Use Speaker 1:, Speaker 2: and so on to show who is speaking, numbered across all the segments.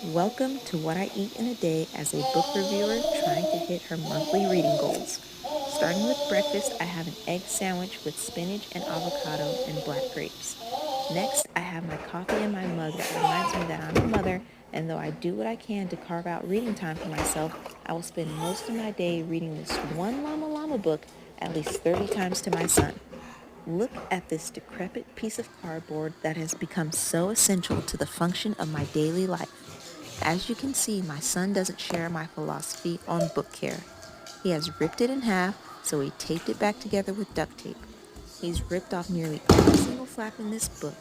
Speaker 1: Welcome to What I Eat in a Day as a book reviewer trying to hit her monthly reading goals. Starting with breakfast, I have an egg sandwich with spinach and avocado and black grapes. Next, I have my coffee in my mug that reminds me that I'm a mother, and though I do what I can to carve out reading time for myself, I will spend most of my day reading this one Llama Llama book at least 30 times to my son. Look at this decrepit piece of cardboard that has become so essential to the function of my daily life. As you can see, my son doesn't share my philosophy on book care. He has ripped it in half, so he taped it back together with duct tape. He's ripped off nearly every single flap in this book,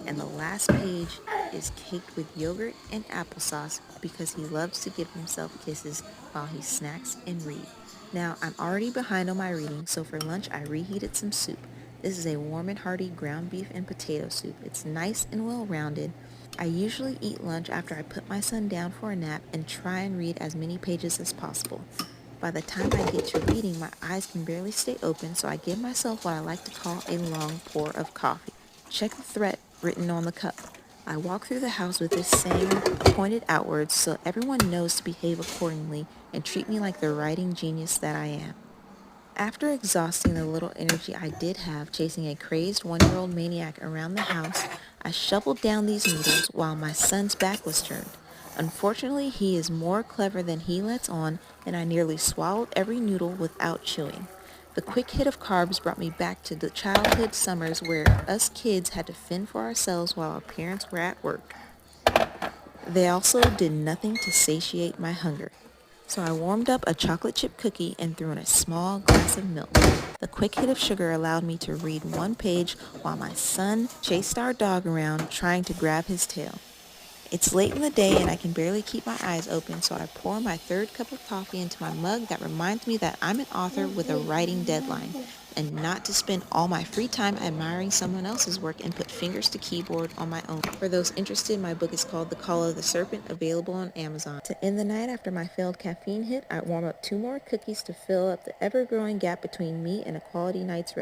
Speaker 1: and the last page is caked with yogurt and applesauce because he loves to give himself kisses while he snacks and reads. Now, I'm already behind on my reading, so for lunch I reheated some soup. This is a warm and hearty ground beef and potato soup. It's nice and well-rounded. I usually eat lunch after I put my son down for a nap and try and read as many pages as possible. By the time I get to reading, my eyes can barely stay open, so I give myself what I like to call a long pour of coffee. Check the threat written on the cup. I walk through the house with this saying pointed outwards so everyone knows to behave accordingly and treat me like the writing genius that I am. After exhausting the little energy I did have chasing a crazed one-year-old maniac around the house, I shoveled down these noodles while my son's back was turned. Unfortunately, he is more clever than he lets on, and I nearly swallowed every noodle without chewing. The quick hit of carbs brought me back to the childhood summers where us kids had to fend for ourselves while our parents were at work. They also did nothing to satiate my hunger. So I warmed up a chocolate chip cookie and threw in a small glass of milk. The quick hit of sugar allowed me to read one page while my son chased our dog around trying to grab his tail. It's late in the day and I can barely keep my eyes open, so I pour my third cup of coffee into my mug that reminds me that I'm an author with a writing deadline, and not to spend all my free time admiring someone else's work and put fingers to keyboard on my own. For those interested, my book is called The Call of the Serpent, available on Amazon. To end the night after my failed caffeine hit, I warm up 2 more cookies to fill up the ever-growing gap between me and a quality night's rest.